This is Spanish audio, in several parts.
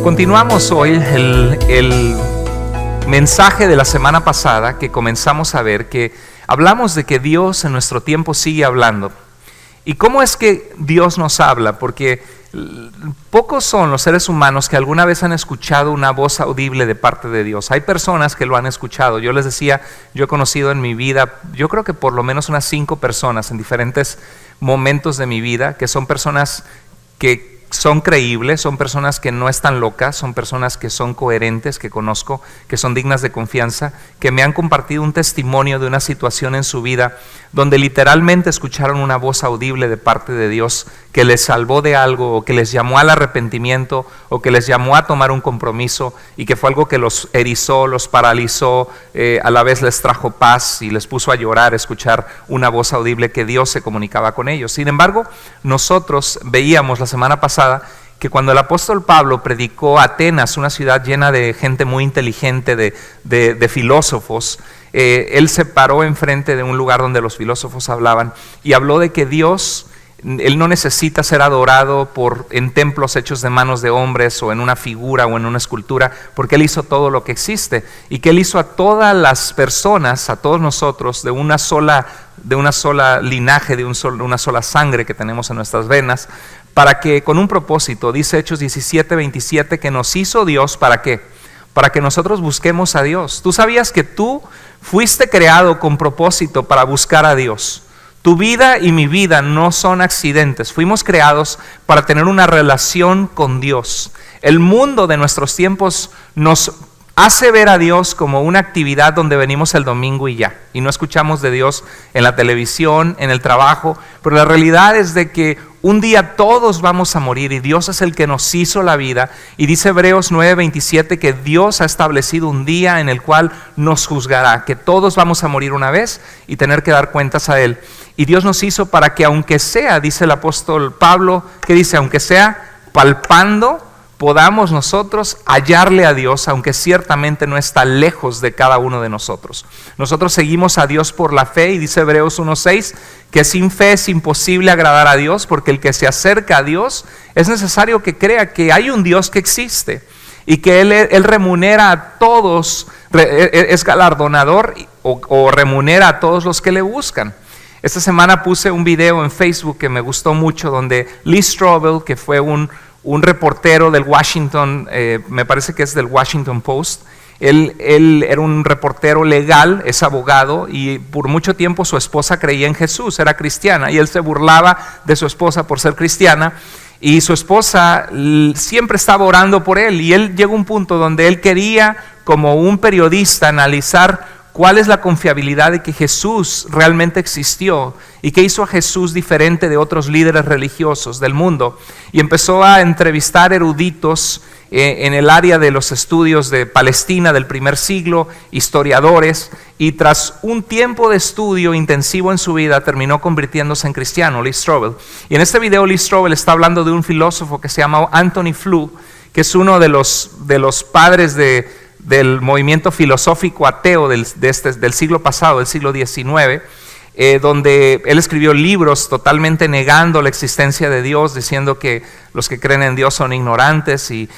Continuamos hoy el mensaje de la semana pasada que comenzamos a ver, que hablamos de que Dios en nuestro tiempo sigue hablando. ¿Y cómo es que Dios nos habla? Porque pocos son los seres humanos que alguna vez han escuchado una voz audible de parte de Dios. Hay personas que lo han escuchado. Yo les decía, yo he conocido en mi vida, yo creo que por lo menos unas 5 personas en diferentes momentos de mi vida, que son personas que son creíbles, son personas que no están locas, son personas que son coherentes, que conozco, que son dignas de confianza, que me han compartido un testimonio de una situación en su vida donde literalmente escucharon una voz audible de parte de Dios que les salvó de algo, o que les llamó al arrepentimiento, o que les llamó a tomar un compromiso, y que fue algo que los erizó, los paralizó, a la vez les trajo paz y les puso a llorar, escuchar una voz audible que Dios se comunicaba con ellos. Sin embargo, nosotros veíamos la semana pasada que cuando el apóstol Pablo predicó a Atenas, una ciudad llena de gente muy inteligente, de filósofos, él se paró enfrente de un lugar donde los filósofos hablaban y habló de que Dios, Él no necesita ser adorado en templos hechos de manos de hombres o en una figura o en una escultura, porque Él hizo todo lo que existe, y que Él hizo a todas las personas, a todos nosotros, de una sola linaje, de una sola sangre que tenemos en nuestras venas, para que con un propósito, dice Hechos 17:27, que nos hizo Dios, ¿para qué? Para que nosotros busquemos a Dios. ¿Tú sabías que tú fuiste creado con propósito para buscar a Dios? Tu vida y mi vida no son accidentes. Fuimos creados para tener una relación con Dios. El mundo de nuestros tiempos nos hace ver a Dios como una actividad donde venimos el domingo y ya, y no escuchamos de Dios en la televisión, en el trabajo, pero la realidad es de que un día todos vamos a morir y Dios es el que nos hizo la vida, y dice Hebreos 9:27 que Dios ha establecido un día en el cual nos juzgará, que todos vamos a morir una vez y tener que dar cuentas a Él. Y Dios nos hizo para que aunque sea, dice el apóstol Pablo, que dice, aunque sea palpando, podamos nosotros hallarle a Dios, aunque ciertamente no está lejos de cada uno de nosotros. Nosotros seguimos a Dios por la fe, y dice Hebreos 1:6 que sin fe es imposible agradar a Dios, porque el que se acerca a Dios es necesario que crea que hay un Dios que existe y que Él remunera a todos, es galardonador o remunera a todos los que le buscan. Esta semana puse un video en Facebook que me gustó mucho, donde Lee Strobel, que fue un reportero del Washington, me parece que es del Washington Post, él era un reportero legal, es abogado, y por mucho tiempo su esposa creía en Jesús, era cristiana, y él se burlaba de su esposa por ser cristiana, y su esposa siempre estaba orando por él, y él llegó a un punto donde él quería, como un periodista, analizar cuál es la confiabilidad de que Jesús realmente existió y qué hizo a Jesús diferente de otros líderes religiosos del mundo. Y empezó a entrevistar eruditos en el área de los estudios de Palestina del primer siglo, historiadores, y tras un tiempo de estudio intensivo en su vida terminó convirtiéndose en cristiano, Lee Strobel. Y en este video Lee Strobel está hablando de un filósofo que se llama Anthony Flew, que es uno de los padres del movimiento filosófico ateo del siglo pasado, del siglo XIX, donde él escribió libros totalmente negando la existencia de Dios, diciendo que los que creen en Dios son ignorantes, y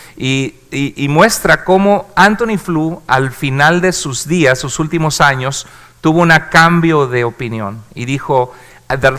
muestra cómo Anthony Flew al final de sus días, sus últimos años, tuvo un cambio de opinión y dijo,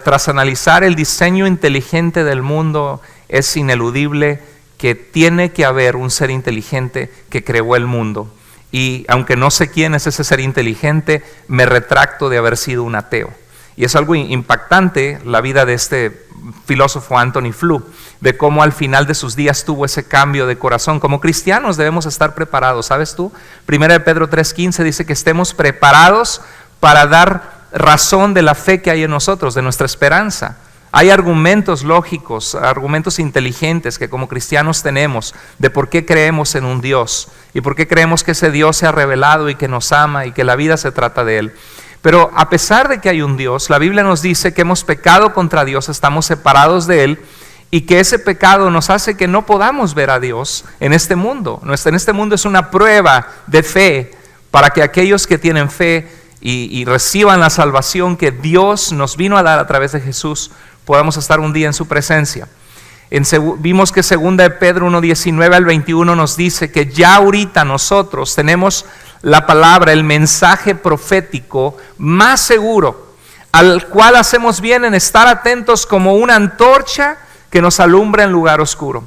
tras analizar el diseño inteligente del mundo, es ineludible que tiene que haber un ser inteligente que creó el mundo. Y aunque no sé quién es ese ser inteligente, me retracto de haber sido un ateo. Y es algo impactante la vida de este filósofo Anthony Flew, de cómo al final de sus días tuvo ese cambio de corazón. Como cristianos debemos estar preparados, ¿sabes tú? 1 Pedro 3:15 dice que estemos preparados para dar razón de la fe que hay en nosotros, de nuestra esperanza. Hay argumentos lógicos, argumentos inteligentes que como cristianos tenemos de por qué creemos en un Dios y por qué creemos que ese Dios se ha revelado y que nos ama y que la vida se trata de Él. Pero a pesar de que hay un Dios, la Biblia nos dice que hemos pecado contra Dios, estamos separados de Él, y que ese pecado nos hace que no podamos ver a Dios en este mundo. En este mundo es una prueba de fe para que aquellos que tienen fe y reciban la salvación que Dios nos vino a dar a través de Jesús, podamos estar un día en su presencia. Vimos que 2 de Pedro 1:19 al 21 nos dice que ya ahorita nosotros tenemos la palabra, el mensaje profético más seguro, al cual hacemos bien en estar atentos como una antorcha que nos alumbra en lugar oscuro.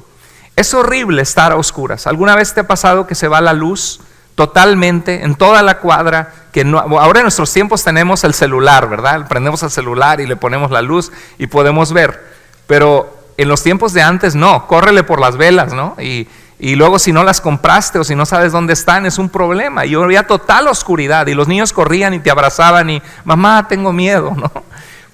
Es horrible estar a oscuras. ¿Alguna vez te ha pasado que se va la luz totalmente en toda la cuadra? Ahora en nuestros tiempos tenemos el celular, ¿verdad? Prendemos el celular y le ponemos la luz y podemos ver. Pero en los tiempos de antes no, córrele por las velas, ¿no? Y luego si no las compraste o si no sabes dónde están es un problema. Y había total oscuridad y los niños corrían y te abrazaban y mamá, tengo miedo, ¿no?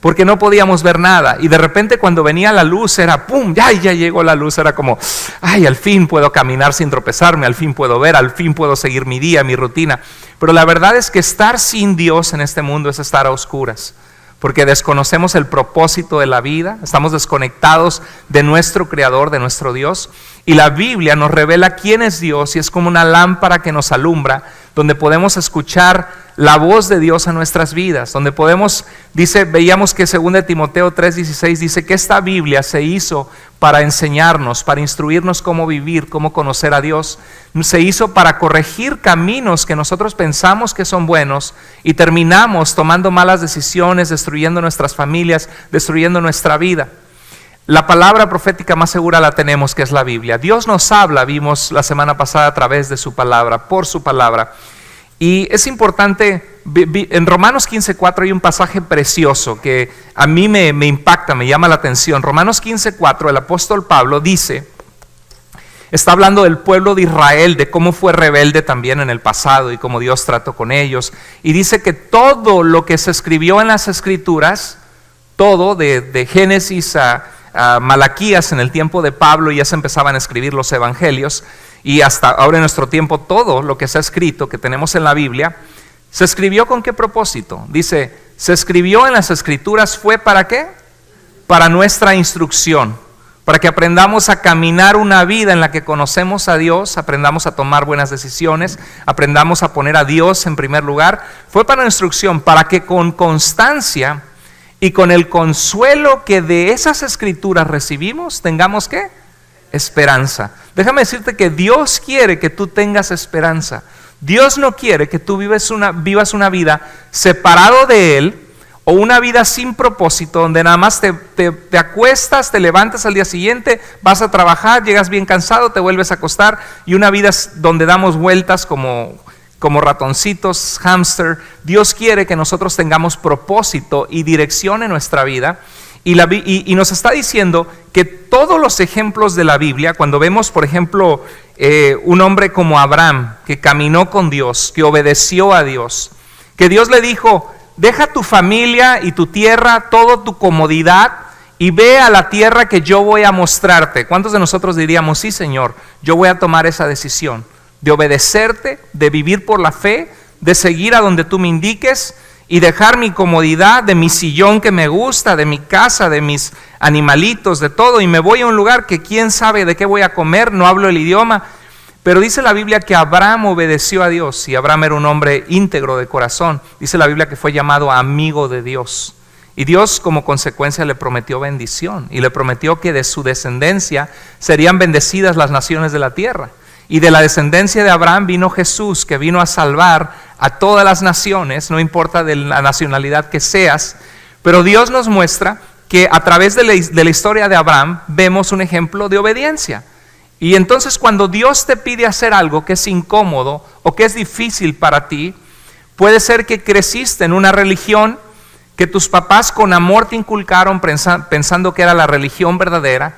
Porque no podíamos ver nada. Y de repente cuando venía la luz era ¡pum! Ya llegó la luz, era como ¡ay! Al fin puedo caminar sin tropezarme, al fin puedo ver, al fin puedo seguir mi día, mi rutina. Pero la verdad es que estar sin Dios en este mundo es estar a oscuras, porque desconocemos el propósito de la vida, estamos desconectados de nuestro Creador, de nuestro Dios. Y la Biblia nos revela quién es Dios y es como una lámpara que nos alumbra, donde podemos escuchar la voz de Dios a nuestras vidas, donde podemos, veíamos que 2 de Timoteo 3:16 dice que esta Biblia se hizo para enseñarnos, para instruirnos cómo vivir, cómo conocer a Dios. Se hizo para corregir caminos que nosotros pensamos que son buenos y terminamos tomando malas decisiones, destruyendo nuestras familias, destruyendo nuestra vida. La palabra profética más segura la tenemos, que es la Biblia. Dios nos habla, vimos la semana pasada, a través de su palabra, por su palabra. Y es importante, en Romanos 15:4 hay un pasaje precioso que a mí me impacta, me llama la atención. Romanos 15:4, el apóstol Pablo dice, está hablando del pueblo de Israel, de cómo fue rebelde también en el pasado y cómo Dios trató con ellos. Y dice que todo lo que se escribió en las Escrituras, todo de Génesis a Malaquías en el tiempo de Pablo, ya se empezaban a escribir los evangelios, y hasta ahora en nuestro tiempo todo lo que se ha escrito, que tenemos en la Biblia, ¿se escribió con qué propósito? Dice, se escribió en las Escrituras, ¿fue para qué? Para nuestra instrucción, para que aprendamos a caminar una vida en la que conocemos a Dios, aprendamos a tomar buenas decisiones, aprendamos a poner a Dios en primer lugar. Fue para instrucción, para que con constancia y con el consuelo que de esas Escrituras recibimos, tengamos ¿qué? Esperanza. Déjame decirte que Dios quiere que tú tengas esperanza. Dios no quiere que tú vivas una vida separado de Él, o una vida sin propósito, donde nada más te acuestas, te levantas al día siguiente, vas a trabajar, llegas bien cansado, te vuelves a acostar, y una vida donde damos vueltas como ratoncitos, hámster. Dios quiere que nosotros tengamos propósito y dirección en nuestra vida. Y nos está diciendo que todos los ejemplos de la Biblia, cuando vemos, por ejemplo, un hombre como Abraham, que caminó con Dios, que obedeció a Dios, que Dios le dijo, deja tu familia y tu tierra, toda tu comodidad, y ve a la tierra que yo voy a mostrarte. ¿Cuántos de nosotros diríamos, sí, Señor, yo voy a tomar esa decisión de obedecerte, de vivir por la fe, de seguir a donde tú me indiques, y dejar mi comodidad, de mi sillón que me gusta, de mi casa, de mis animalitos, de todo, y me voy a un lugar que quién sabe de qué voy a comer, no hablo el idioma? Pero dice la Biblia que Abraham obedeció a Dios, y Abraham era un hombre íntegro de corazón. Dice la Biblia que fue llamado amigo de Dios, y Dios como consecuencia le prometió bendición, y le prometió que de su descendencia serían bendecidas las naciones de la tierra. Y de la descendencia de Abraham vino Jesús, que vino a salvar a todas las naciones, no importa de la nacionalidad que seas. Pero Dios nos muestra que a través de la historia de Abraham vemos un ejemplo de obediencia. Y entonces cuando Dios te pide hacer algo que es incómodo o que es difícil para ti, puede ser que creciste en una religión que tus papás con amor te inculcaron pensando que era la religión verdadera.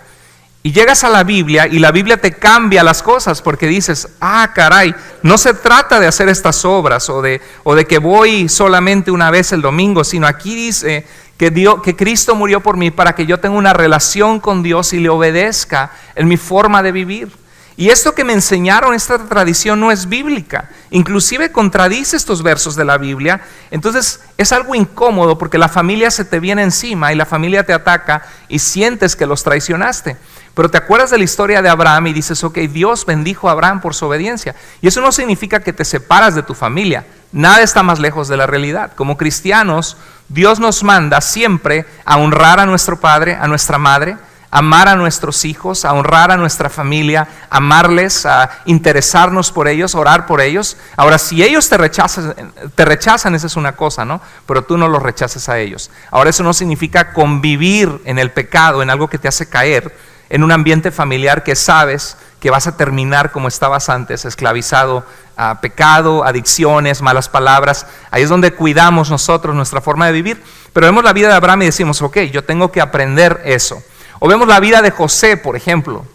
Y llegas a la Biblia y la Biblia te cambia las cosas, porque dices, caray, no se trata de hacer estas obras o de que voy solamente una vez el domingo, sino aquí dice que Cristo murió por mí para que yo tenga una relación con Dios y le obedezca en mi forma de vivir. Y esto que me enseñaron, esta tradición no es bíblica, inclusive contradice estos versos de la Biblia. Entonces es algo incómodo, porque la familia se te viene encima y la familia te ataca y sientes que los traicionaste. Pero te acuerdas de la historia de Abraham y dices, ok, Dios bendijo a Abraham por su obediencia. Y eso no significa que te separas de tu familia. Nada está más lejos de la realidad. Como cristianos, Dios nos manda siempre a honrar a nuestro padre, a nuestra madre, amar a nuestros hijos, a honrar a nuestra familia, amarles, a interesarnos por ellos, orar por ellos. Ahora, si ellos te rechazan, esa es una cosa, ¿no? Pero tú no los rechaces a ellos. Ahora, eso no significa convivir en el pecado, en algo que te hace caer, en un ambiente familiar que sabes que vas a terminar como estabas antes, esclavizado a pecado, adicciones, malas palabras. Ahí es donde cuidamos nosotros nuestra forma de vivir. Pero vemos la vida de Abraham y decimos, ok, yo tengo que aprender eso. O vemos la vida de José, por ejemplo,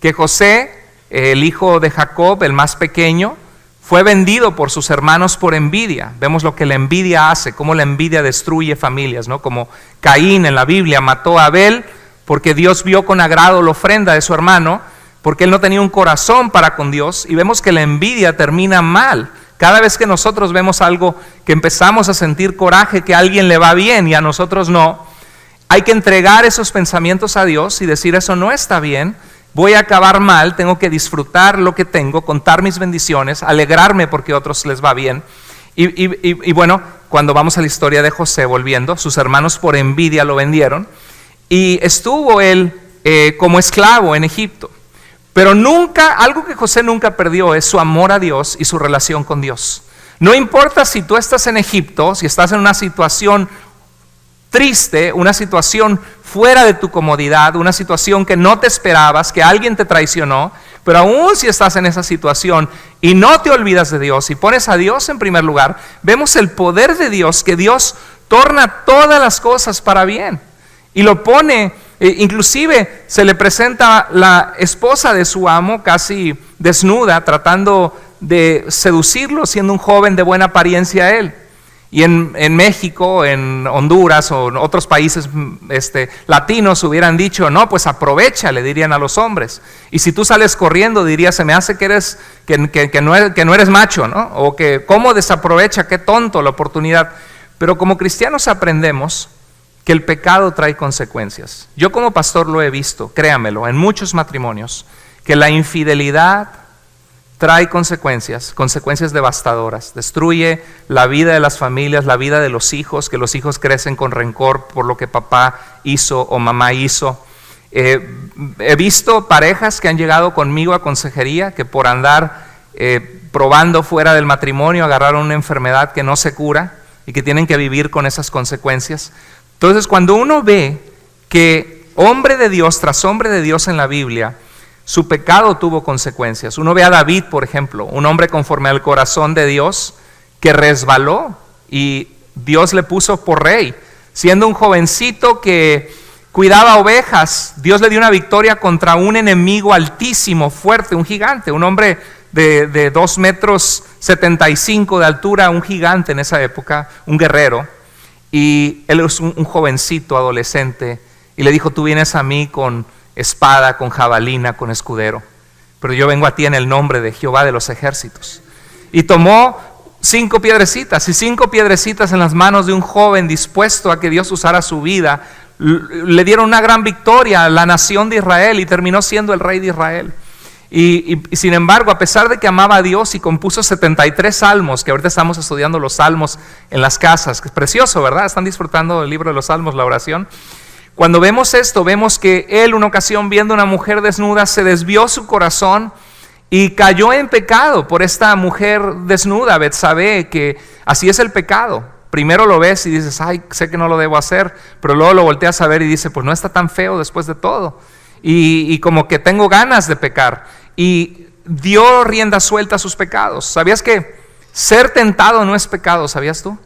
que José, el hijo de Jacob, el más pequeño, fue vendido por sus hermanos por envidia. Vemos lo que la envidia hace, cómo la envidia destruye familias, ¿no? Como Caín en la Biblia mató a Abel porque Dios vio con agrado la ofrenda de su hermano, porque él no tenía un corazón para con Dios, y vemos que la envidia termina mal. Cada vez que nosotros vemos algo que empezamos a sentir coraje, que a alguien le va bien y a nosotros no, hay que entregar esos pensamientos a Dios y decir, eso no está bien, voy a acabar mal, tengo que disfrutar lo que tengo, contar mis bendiciones, alegrarme porque a otros les va bien. Y bueno, cuando vamos a la historia de José, volviendo, sus hermanos por envidia lo vendieron y estuvo él como esclavo en Egipto. Pero nunca, algo que José nunca perdió es su amor a Dios y su relación con Dios. No importa si tú estás en Egipto, si estás en una situación triste, una situación fuera de tu comodidad, una situación que no te esperabas, que alguien te traicionó, pero aún si estás en esa situación y no te olvidas de Dios y pones a Dios en primer lugar, vemos el poder de Dios, que Dios torna todas las cosas para bien y lo pone, inclusive se le presenta la esposa de su amo casi desnuda, tratando de seducirlo, siendo un joven de buena apariencia a él. Y en México, en Honduras o en otros países latinos hubieran dicho, no, pues aprovecha, le dirían a los hombres. Y si tú sales corriendo, dirías, se me hace que no eres macho, ¿no? O que cómo desaprovecha, qué tonto la oportunidad. Pero como cristianos aprendemos que el pecado trae consecuencias. Yo como pastor lo he visto, créamelo, en muchos matrimonios, que la infidelidad trae consecuencias devastadoras, destruye la vida de las familias, la vida de los hijos, que los hijos crecen con rencor por lo que papá hizo o mamá hizo. He visto parejas que han llegado conmigo a consejería que por andar probando fuera del matrimonio agarraron una enfermedad que no se cura y que tienen que vivir con esas consecuencias. Entonces, cuando uno ve que hombre de Dios tras hombre de Dios en la Biblia, su pecado tuvo consecuencias. Uno ve a David, por ejemplo, un hombre conforme al corazón de Dios que resbaló y Dios le puso por rey. Siendo un jovencito que cuidaba ovejas, Dios le dio una victoria contra un enemigo altísimo, fuerte, un gigante, un hombre de 2 metros 75 de altura, un gigante en esa época, un guerrero. Y él es un jovencito, adolescente, y le dijo, tú vienes a mí con espada, con jabalina, con escudero, pero yo vengo a ti en el nombre de Jehová de los ejércitos. Y tomó 5 piedrecitas, y 5 piedrecitas en las manos de un joven dispuesto a que Dios usara su vida, le dieron una gran victoria a la nación de Israel y terminó siendo el rey de Israel. Y sin embargo, a pesar de que amaba a Dios y compuso 73 salmos, que ahorita estamos estudiando los salmos en las casas, que es precioso, ¿verdad? Están disfrutando del libro de los salmos, la oración. Cuando vemos esto, vemos que él una ocasión viendo a una mujer desnuda se desvió su corazón y cayó en pecado por esta mujer desnuda, Betsabé, que así es el pecado. Primero lo ves y dices, ay, sé que no lo debo hacer, pero luego lo volteas a ver y dices, pues no está tan feo después de todo. Y como que tengo ganas de pecar. Y dio rienda suelta a sus pecados. ¿Sabías que ser tentado no es pecado? ¿Sabías tú?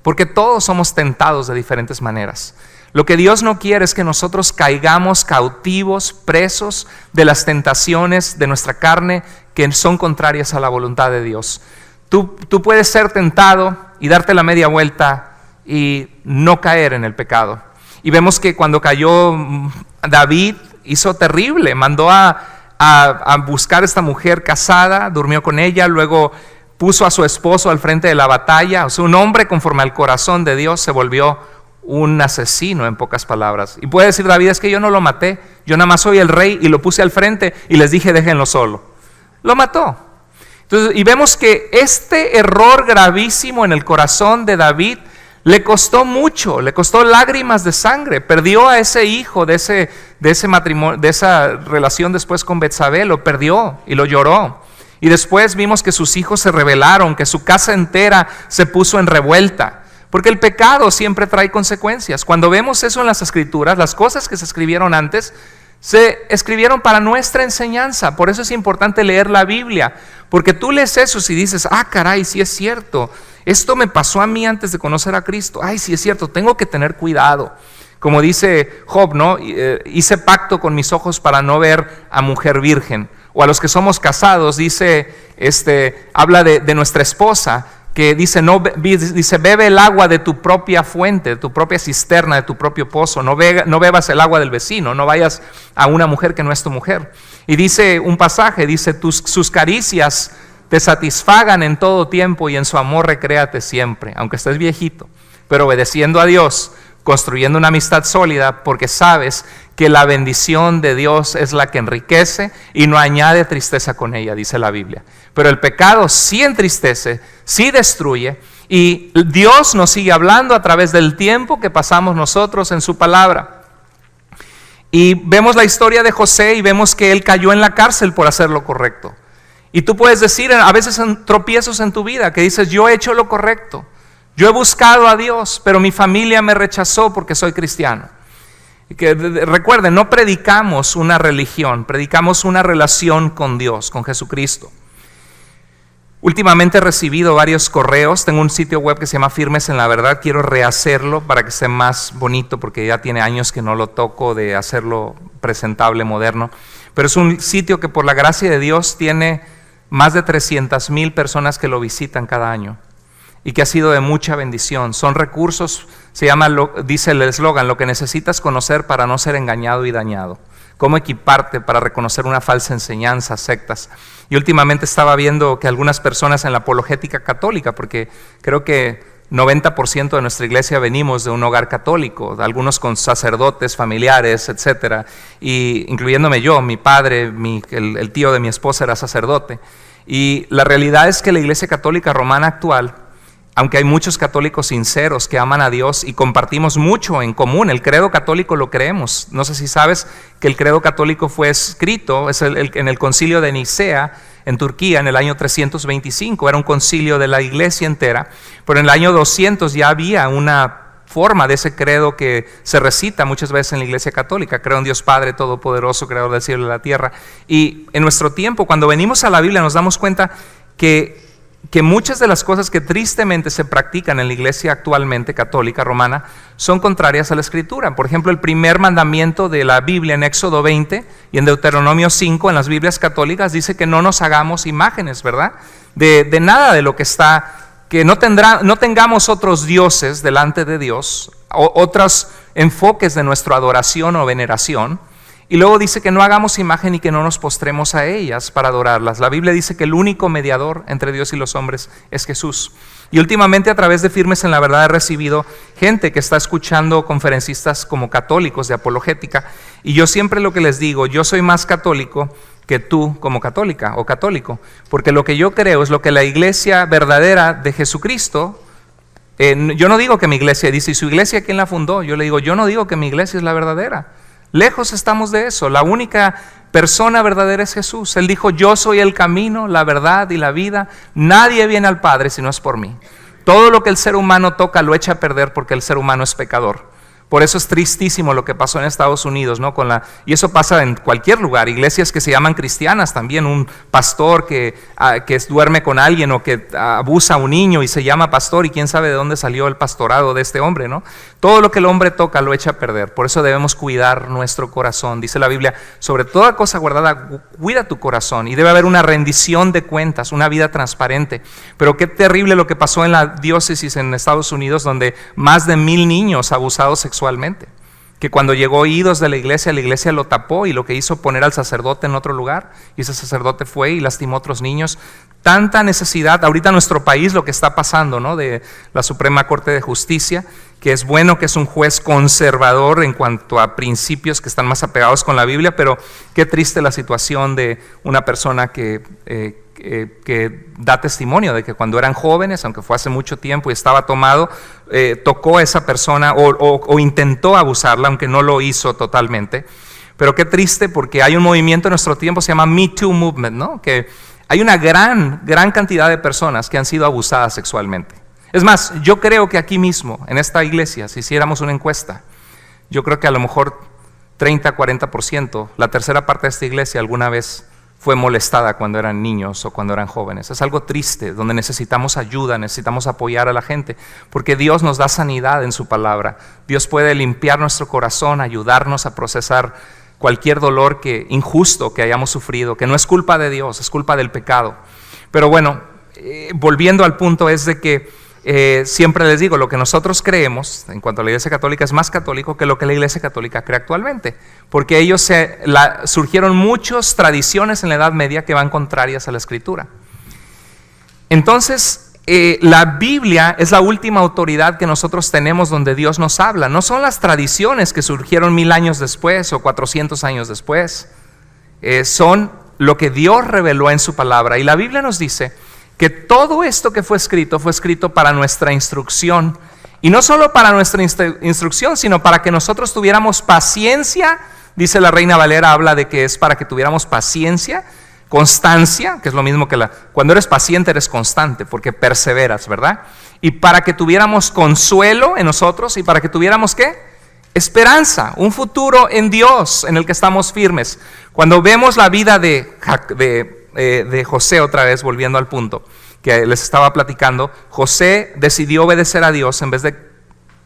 Porque todos somos tentados de diferentes maneras. Lo que Dios no quiere es que nosotros caigamos cautivos, presos de las tentaciones de nuestra carne que son contrarias a la voluntad de Dios. Tú puedes ser tentado y darte la media vuelta y no caer en el pecado. Y vemos que cuando cayó David hizo terrible, mandó a buscar a esta mujer casada, durmió con ella, luego puso a su esposo al frente de la batalla. O sea, un hombre conforme al corazón de Dios se volvió un asesino, en pocas palabras. Y puede decir David, es que yo no lo maté, yo nada más soy el rey y lo puse al frente y les dije déjenlo solo. Lo mató. Entonces, y vemos que este error gravísimo en el corazón de David Le costó mucho, le costó lágrimas de sangre. Perdió a ese hijo de ese matrimonio, de esa relación después con Betsabé, lo perdió y lo lloró. Y después vimos que sus hijos se rebelaron, que su casa entera se puso en revuelta. Porque el pecado siempre trae consecuencias. Cuando vemos eso en las Escrituras, las cosas que se escribieron antes, se escribieron para nuestra enseñanza. Por eso es importante leer la Biblia. Porque tú lees eso y dices, caray, sí es cierto. Esto me pasó a mí antes de conocer a Cristo. Ay, sí es cierto, tengo que tener cuidado. Como dice Job, ¿no? Hice pacto con mis ojos para no ver a mujer virgen. O a los que somos casados, dice, habla de nuestra esposa, que dice, bebe el agua de tu propia fuente, de tu propia cisterna, de tu propio pozo. No bebas el agua del vecino, no vayas a una mujer que no es tu mujer. Y dice un pasaje, dice, sus caricias te satisfagan en todo tiempo y en su amor recréate siempre, aunque estés viejito, pero obedeciendo a Dios, construyendo una amistad sólida, porque sabes que la bendición de Dios es la que enriquece y no añade tristeza con ella, dice la Biblia. Pero el pecado sí entristece, sí destruye, y Dios nos sigue hablando a través del tiempo que pasamos nosotros en su palabra. Y vemos la historia de José y vemos que él cayó en la cárcel por hacer lo correcto. Y tú puedes decir a veces en tropiezos en tu vida que dices, yo he hecho lo correcto, yo he buscado a Dios, pero mi familia me rechazó porque soy cristiano. Y que recuerden, no predicamos una religión, predicamos una relación con Dios, con Jesucristo. Últimamente he recibido varios correos, tengo un sitio web que se llama Firmes en la Verdad, quiero rehacerlo para que esté más bonito porque ya tiene años que no lo toco, de hacerlo presentable, moderno. Pero es un sitio que por la gracia de Dios tiene más de 300,000 personas que lo visitan cada año y que ha sido de mucha bendición. Son recursos, se llama, dice el eslogan, lo que necesitas conocer para no ser engañado y dañado. Cómo equiparte para reconocer una falsa enseñanza, sectas. Y últimamente estaba viendo que algunas personas en la apologética católica, porque creo que 90% de nuestra iglesia venimos de un hogar católico, algunos con sacerdotes, familiares, etcétera, y incluyéndome yo, mi padre, el tío de mi esposa era sacerdote. Y la realidad es que la iglesia católica romana actual, aunque hay muchos católicos sinceros que aman a Dios y compartimos mucho en común, el credo católico lo creemos. No sé si sabes que el credo católico fue escrito en el concilio de Nicea, en Turquía, en el año 325, era un concilio de la iglesia entera, pero en el año 200 ya había una forma de ese credo que se recita muchas veces en la iglesia católica. Creo en Dios Padre Todopoderoso, creador del cielo y de la tierra. Y en nuestro tiempo, cuando venimos a la Biblia, nos damos cuenta que muchas de las cosas que tristemente se practican en la iglesia actualmente católica romana son contrarias a la Escritura. Por ejemplo, el primer mandamiento de la Biblia en Éxodo 20 y en Deuteronomio 5 en las Biblias católicas dice que no nos hagamos imágenes, ¿verdad? De nada de lo que está, que no tengamos otros dioses delante de Dios, otros enfoques de nuestra adoración o veneración. Y luego dice que no hagamos imagen y que no nos postremos a ellas para adorarlas. La Biblia dice que el único mediador entre Dios y los hombres es Jesús. Y últimamente a través de Firmes en la Verdad he recibido gente que está escuchando conferencistas como católicos de apologética. Y yo siempre lo que les digo, yo soy más católico que tú como católica o católico. Porque lo que yo creo es lo que la iglesia verdadera de Jesucristo, yo no digo que mi iglesia, dice, ¿y su iglesia quién la fundó? Yo le digo, yo no digo que mi iglesia es la verdadera. Lejos estamos de eso. La única persona verdadera es Jesús. Él dijo, yo soy el camino, la verdad y la vida. Nadie viene al Padre si no es por mí. Todo lo que el ser humano toca lo echa a perder porque el ser humano es pecador. Por eso es tristísimo lo que pasó en Estados Unidos, ¿no? Y eso pasa en cualquier lugar, iglesias que se llaman cristianas también, un pastor que duerme con alguien o que abusa a un niño y se llama pastor y quién sabe de dónde salió el pastorado de este hombre, ¿no? Todo lo que el hombre toca lo echa a perder, por eso debemos cuidar nuestro corazón. Dice la Biblia, sobre toda cosa guardada, cuida tu corazón, y debe haber una rendición de cuentas, una vida transparente. Pero qué terrible lo que pasó en la diócesis en Estados Unidos, donde más de 1,000 niños abusados sexualmente, que cuando llegó oídos de la iglesia lo tapó y lo que hizo poner al sacerdote en otro lugar, y ese sacerdote fue y lastimó a otros niños. Tanta necesidad, ahorita en nuestro país lo que está pasando, ¿no? De la Suprema Corte de Justicia, que es bueno que es un juez conservador en cuanto a principios que están más apegados con la Biblia, pero qué triste la situación de una persona que que da testimonio de que cuando eran jóvenes, aunque fue hace mucho tiempo y estaba tomado, tocó a esa persona o intentó abusarla, aunque no lo hizo totalmente. Pero qué triste, porque hay un movimiento en nuestro tiempo, se llama Me Too Movement, ¿no? Que hay una gran cantidad de personas que han sido abusadas sexualmente. Es más, yo creo que aquí mismo, en esta iglesia, si hiciéramos una encuesta, yo creo que a lo mejor 30, 40%, la tercera parte de esta iglesia alguna vez fue molestada cuando eran niños o cuando eran jóvenes. Es algo triste, donde necesitamos ayuda, necesitamos apoyar a la gente, porque Dios nos da sanidad en su palabra. Dios puede limpiar nuestro corazón, ayudarnos a procesar cualquier dolor injusto que hayamos sufrido, que no es culpa de Dios, es culpa del pecado. Pero bueno, volviendo al punto es de que siempre les digo, lo que nosotros creemos en cuanto a la Iglesia Católica es más católico que lo que la Iglesia Católica cree actualmente, porque ellos surgieron muchas tradiciones en la Edad Media que van contrarias a la Escritura. Entonces, la Biblia es la última autoridad que nosotros tenemos donde Dios nos habla. No son las tradiciones que surgieron 1000 años después o 400 años después. Son lo que Dios reveló en su palabra. Y la Biblia nos dice que todo esto que fue escrito para nuestra instrucción. Y no solo para nuestra instrucción, sino para que nosotros tuviéramos paciencia. Dice la Reina Valera, habla de que es para que tuviéramos paciencia, constancia, que es lo mismo que cuando eres paciente eres constante, porque perseveras, ¿verdad? Y para que tuviéramos consuelo en nosotros y para que tuviéramos, ¿qué? Esperanza, un futuro en Dios en el que estamos firmes. Cuando vemos la vida de José, otra vez volviendo al punto que les estaba platicando, José decidió obedecer a Dios en vez de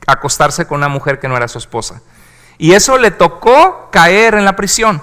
acostarse con una mujer que no era su esposa, y eso le tocó caer en la prisión.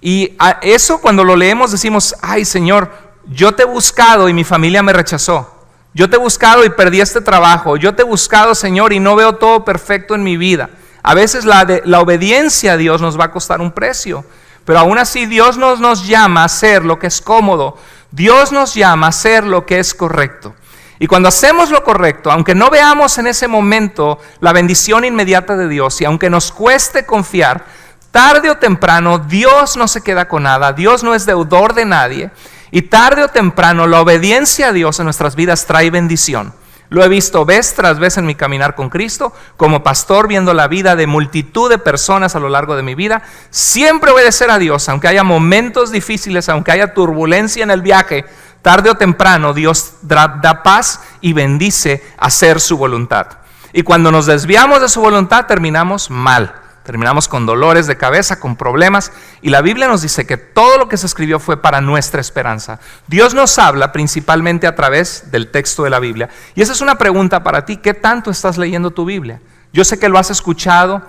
Y a eso, cuando lo leemos, decimos: ay, Señor, yo te he buscado y mi familia me rechazó, yo te he buscado y perdí este trabajo, yo te he buscado, Señor, y no veo todo perfecto en mi vida. A veces la obediencia a Dios nos va a costar un precio, pero aún así Dios nos llama a hacer lo que es cómodo. Dios nos llama a hacer lo que es correcto. Y cuando hacemos lo correcto, aunque no veamos en ese momento la bendición inmediata de Dios, y aunque nos cueste confiar, tarde o temprano Dios no se queda con nada. Dios no es deudor de nadie, y tarde o temprano la obediencia a Dios en nuestras vidas trae bendición. Lo he visto vez tras vez en mi caminar con Cristo, como pastor, viendo la vida de multitud de personas a lo largo de mi vida. Siempre obedecer a Dios, aunque haya momentos difíciles, aunque haya turbulencia en el viaje, tarde o temprano Dios da paz y bendice hacer su voluntad. Y cuando nos desviamos de su voluntad, terminamos mal. Terminamos con dolores de cabeza, con problemas, y la Biblia nos dice que todo lo que se escribió fue para nuestra esperanza. Dios nos habla principalmente a través del texto de la Biblia. Y esa es una pregunta para ti: ¿qué tanto estás leyendo tu Biblia? Yo sé que lo has escuchado,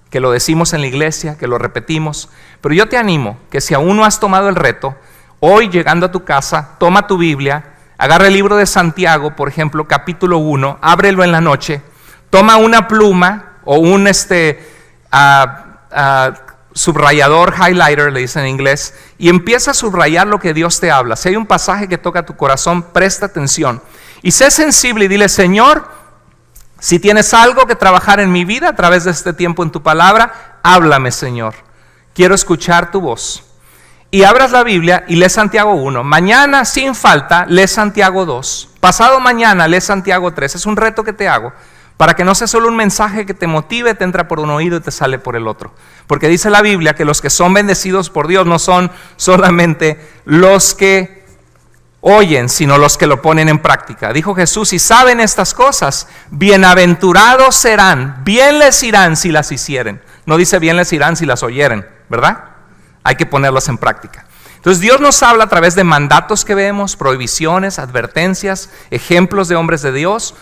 que lo decimos en la iglesia, que lo repetimos, pero yo te animo que si aún no has tomado el reto, hoy llegando a tu casa, toma tu Biblia, agarra el libro de Santiago, por ejemplo, capítulo 1, ábrelo en la noche, toma una pluma o un subrayador, highlighter le dicen en inglés, y empieza a subrayar lo que Dios te habla. Si hay un pasaje que toca tu corazón, presta atención y sé sensible y dile: Señor, si tienes algo que trabajar en mi vida a través de este tiempo en tu palabra, háblame, Señor, quiero escuchar tu voz. Y abras la Biblia y lee Santiago 1, mañana sin falta lee Santiago 2, pasado mañana lee Santiago 3. Es un reto que te hago, para que no sea solo un mensaje que te motive, te entra por un oído y te sale por el otro. Porque dice la Biblia que los que son bendecidos por Dios no son solamente los que oyen, sino los que lo ponen en práctica. Dijo Jesús: si saben estas cosas, bienaventurados serán, bien les irán si las hicieren. No dice bien les irán si las oyeren, ¿verdad? Hay que ponerlas en práctica. Entonces Dios nos habla a través de mandatos que vemos, prohibiciones, advertencias, ejemplos de hombres de Dios.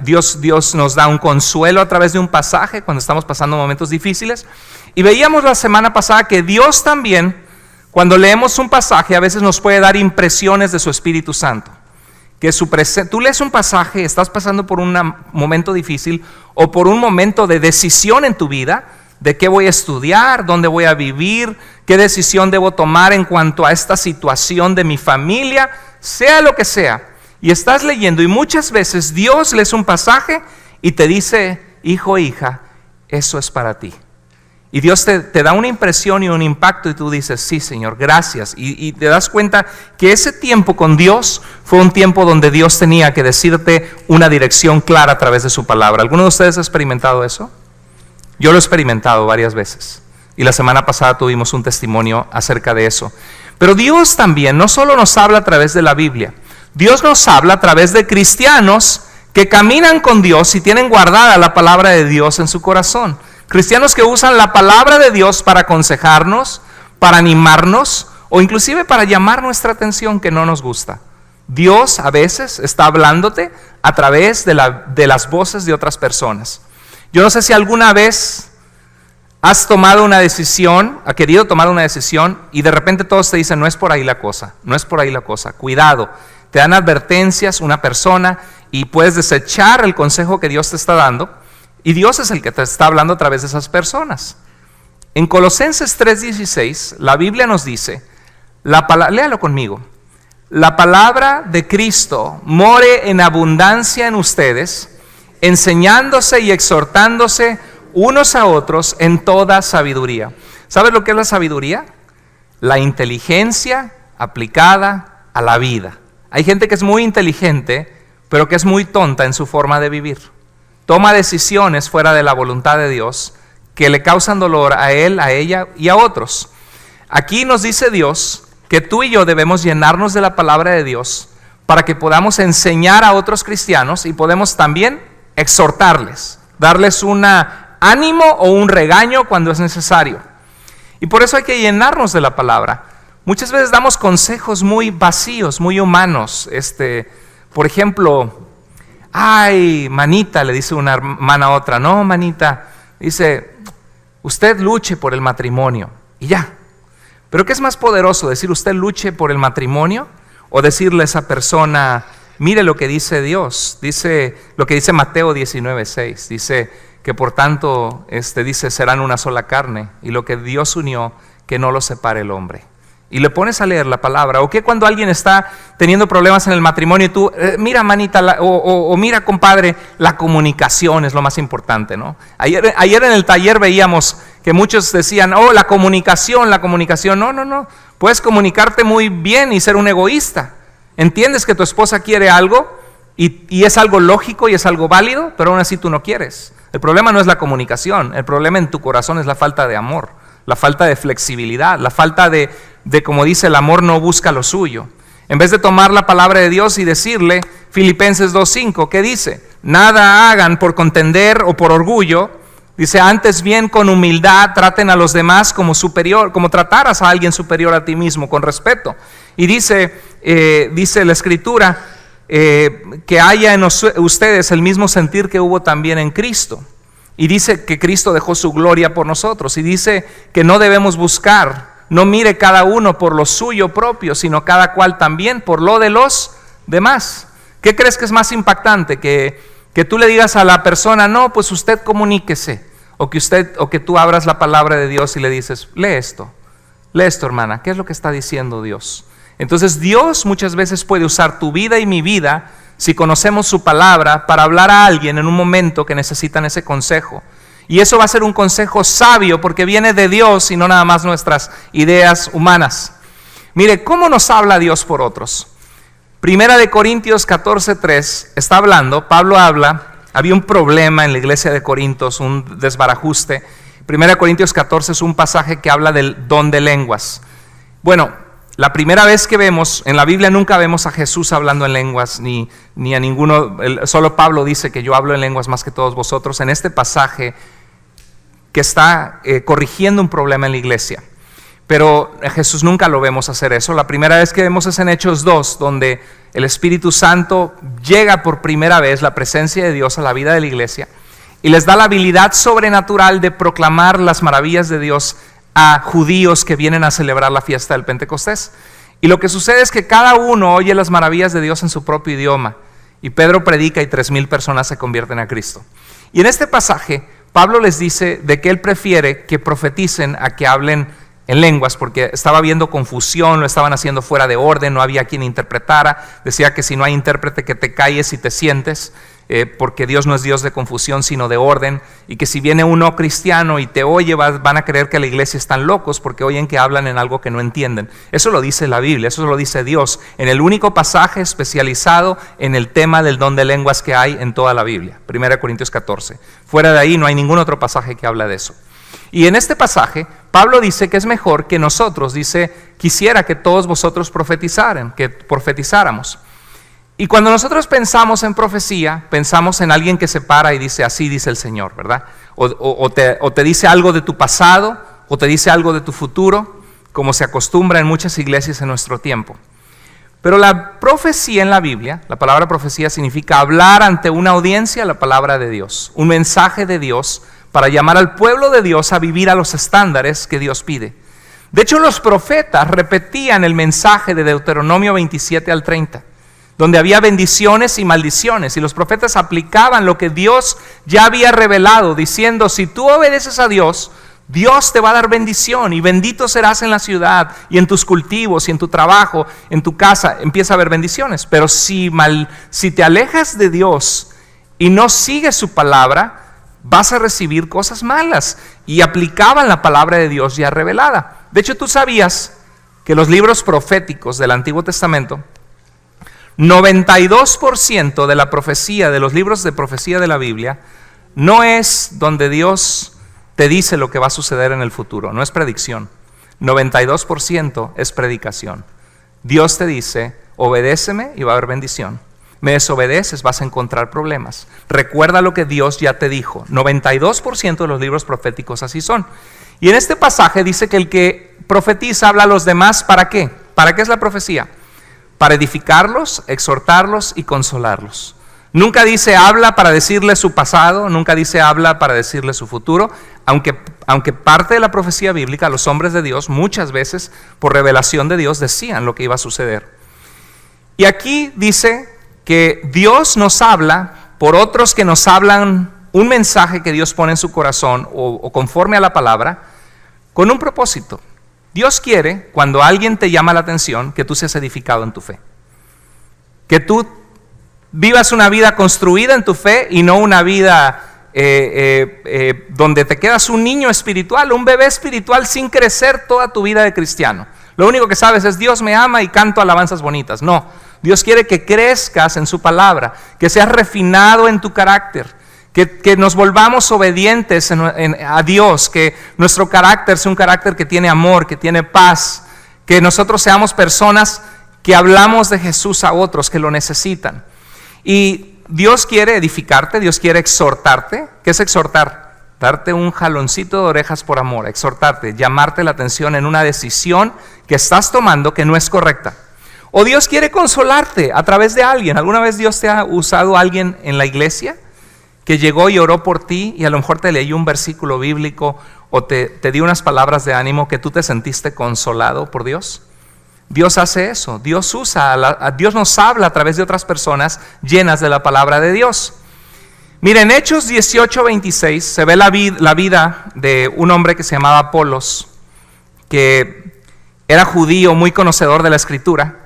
Dios nos da un consuelo a través de un pasaje cuando estamos pasando momentos difíciles. Y veíamos la semana pasada que Dios también, cuando leemos un pasaje, a veces nos puede dar impresiones de su Espíritu Santo. Que tú lees un pasaje, estás pasando por un momento difícil o por un momento de decisión en tu vida, de qué voy a estudiar, dónde voy a vivir, qué decisión debo tomar en cuanto a esta situación de mi familia, sea lo que sea. Y estás leyendo y muchas veces Dios lees un pasaje y te dice: hijo, hija, eso es para ti. Y Dios te da una impresión y un impacto y tú dices, sí, Señor, gracias. Y te das cuenta que ese tiempo con Dios fue un tiempo donde Dios tenía que decirte una dirección clara a través de su palabra. ¿Alguno de ustedes ha experimentado eso? Yo lo he experimentado varias veces. Y la semana pasada tuvimos un testimonio acerca de eso. Pero Dios también no solo nos habla a través de la Biblia. Dios nos habla a través de cristianos que caminan con Dios y tienen guardada la palabra de Dios en su corazón. Cristianos que usan la palabra de Dios para aconsejarnos, para animarnos o inclusive para llamar nuestra atención que no nos gusta. Dios a veces está hablándote a través de las voces de otras personas. Yo no sé si alguna vez has tomado una decisión, has querido tomar una decisión y de repente todos te dicen, no es por ahí la cosa, no es por ahí la cosa, cuidado. Te dan advertencias una persona y puedes desechar el consejo que Dios te está dando. Y Dios es el que te está hablando a través de esas personas. En Colosenses 3:16, la Biblia nos dice, léalo conmigo, la palabra de Cristo more en abundancia en ustedes, enseñándose y exhortándose unos a otros en toda sabiduría. ¿Sabes lo que es la sabiduría? La inteligencia aplicada a la vida. Hay gente que es muy inteligente, pero que es muy tonta en su forma de vivir. Toma decisiones fuera de la voluntad de Dios que le causan dolor a él, a ella y a otros. Aquí nos dice Dios que tú y yo debemos llenarnos de la palabra de Dios para que podamos enseñar a otros cristianos y podemos también exhortarles, darles un ánimo o un regaño cuando es necesario. Y por eso hay que llenarnos de la palabra. Muchas veces damos consejos muy vacíos, muy humanos. Por ejemplo, ay, manita, le dice una hermana a otra, no, manita, dice, usted luche por el matrimonio, y ya. Pero ¿qué es más poderoso, decir usted luche por el matrimonio, o decirle a esa persona, mire lo que dice Dios, dice lo que dice Mateo 19:6, dice que por tanto, dice, serán una sola carne, y lo que Dios unió, que no lo separe el hombre. Y le pones a leer la palabra. O que cuando alguien está teniendo problemas en el matrimonio y tú, mira manita, o mira compadre, la comunicación es lo más importante, ¿no? Ayer en el taller veíamos que muchos decían, la comunicación. No. Puedes comunicarte muy bien y ser un egoísta. Entiendes que tu esposa quiere algo y es algo lógico y es algo válido, pero aún así tú no quieres. El problema no es la comunicación, el problema en tu corazón es la falta de amor, la falta de flexibilidad, la falta de como dice, el amor no busca lo suyo. En vez de tomar la palabra de Dios y decirle, Filipenses 2:5, ¿qué dice? Nada hagan por contender o por orgullo, dice, antes bien con humildad traten a los demás como superior, como trataras a alguien superior a ti mismo, con respeto. Y dice la Escritura, que haya en ustedes el mismo sentir que hubo también en Cristo. Y dice que Cristo dejó su gloria por nosotros. Y dice que no debemos buscar, no mire cada uno por lo suyo propio, sino cada cual también por lo de los demás. ¿Qué crees que es más impactante? Que tú le digas a la persona, no, pues usted comuníquese. O que tú abras la palabra de Dios y le dices, lee esto hermana, ¿qué es lo que está diciendo Dios? Entonces Dios muchas veces puede usar tu vida y mi vida, si conocemos su palabra, para hablar a alguien en un momento que necesitan ese consejo. Y eso va a ser un consejo sabio porque viene de Dios y no nada más nuestras ideas humanas. Mire, ¿cómo nos habla Dios por otros? Primera de Corintios 14:3 está hablando, Pablo habla, había un problema en la iglesia de Corintios, un desbarajuste. Primera de Corintios 14 es un pasaje que habla del don de lenguas. Bueno, la primera vez que vemos, en la Biblia nunca vemos a Jesús hablando en lenguas, ni a ninguno, solo Pablo dice que yo hablo en lenguas más que todos vosotros, en este pasaje que está corrigiendo un problema en la iglesia. Pero a Jesús nunca lo vemos hacer eso. La primera vez que vemos es en Hechos 2, donde el Espíritu Santo llega por primera vez, la presencia de Dios a la vida de la iglesia, y les da la habilidad sobrenatural de proclamar las maravillas de Dios a judíos que vienen a celebrar la fiesta del Pentecostés. Y lo que sucede es que cada uno oye las maravillas de Dios en su propio idioma, y Pedro predica y 3,000 personas se convierten a Cristo. Y en este pasaje Pablo les dice de que él prefiere que profeticen a que hablen en lenguas, porque estaba habiendo confusión, lo estaban haciendo fuera de orden, no había quien interpretara. Decía que si no hay intérprete, que te calles y te sientes. porque Dios no es Dios de confusión, sino de orden, y que si viene un no cristiano y te oye, van a creer que la iglesia están locos porque oyen que hablan en algo que no entienden. Eso lo dice la Biblia, eso lo dice Dios, en el único pasaje especializado en el tema del don de lenguas que hay en toda la Biblia, 1 Corintios 14. Fuera de ahí no hay ningún otro pasaje que habla de eso. Y en este pasaje, Pablo dice que es mejor que nosotros, dice, quisiera que todos vosotros profetizáramos. Y cuando nosotros pensamos en profecía, pensamos en alguien que se para y dice, así dice el Señor, ¿verdad? O te dice algo de tu pasado, o te dice algo de tu futuro, como se acostumbra en muchas iglesias en nuestro tiempo. Pero la profecía en la Biblia, la palabra profecía significa hablar ante una audiencia la palabra de Dios, un mensaje de Dios para llamar al pueblo de Dios a vivir a los estándares que Dios pide. De hecho, los profetas repetían el mensaje de Deuteronomio 27 al 30, donde había bendiciones y maldiciones, y los profetas aplicaban lo que Dios ya había revelado, diciendo, si tú obedeces a Dios, Dios te va a dar bendición, y bendito serás en la ciudad, y en tus cultivos, y en tu trabajo, en tu casa, empieza a haber bendiciones. Pero si te alejas de Dios y no sigues su palabra, vas a recibir cosas malas. Y aplicaban la palabra de Dios ya revelada. De hecho, tú sabías que los libros proféticos del Antiguo Testamento, 92% de la profecía, de los libros de profecía de la Biblia, no es donde Dios te dice lo que va a suceder en el futuro, no es predicción. 92% es predicación. Dios te dice, obedéceme y va a haber bendición. Me desobedeces, vas a encontrar problemas. Recuerda lo que Dios ya te dijo. 92% de los libros proféticos así son. Y en este pasaje dice que el que profetiza habla a los demás, ¿para qué? ¿Para qué es la profecía? Para edificarlos, exhortarlos y consolarlos. Nunca dice habla para decirle su pasado, nunca dice habla para decirle su futuro, aunque parte de la profecía bíblica, los hombres de Dios muchas veces por revelación de Dios decían lo que iba a suceder. Y aquí dice que Dios nos habla por otros que nos hablan un mensaje que Dios pone en su corazón o conforme a la palabra, con un propósito. Dios quiere, cuando alguien te llama la atención, que tú seas edificado en tu fe. Que tú vivas una vida construida en tu fe y no una vida donde te quedas un niño espiritual, un bebé espiritual sin crecer toda tu vida de cristiano. Lo único que sabes es Dios me ama y canto alabanzas bonitas. No, Dios quiere que crezcas en su palabra, que seas refinado en tu carácter, que nos volvamos obedientes a Dios, que nuestro carácter sea un carácter que tiene amor, que tiene paz, que nosotros seamos personas que hablamos de Jesús a otros que lo necesitan. Y Dios quiere edificarte, Dios quiere exhortarte. ¿Qué es exhortar? Darte un jaloncito de orejas por amor, exhortarte, llamarte la atención en una decisión que estás tomando que no es correcta. O Dios quiere consolarte a través de alguien. ¿Alguna vez Dios te ha usado a alguien en la iglesia que llegó y oró por ti y a lo mejor te leyó un versículo bíblico o te dio unas palabras de ánimo que tú te sentiste consolado por Dios? Dios hace eso. Dios nos habla a través de otras personas llenas de la palabra de Dios. Miren, en Hechos 18:26 se ve la vida de un hombre que se llamaba Apolos, que era judío, muy conocedor de la Escritura,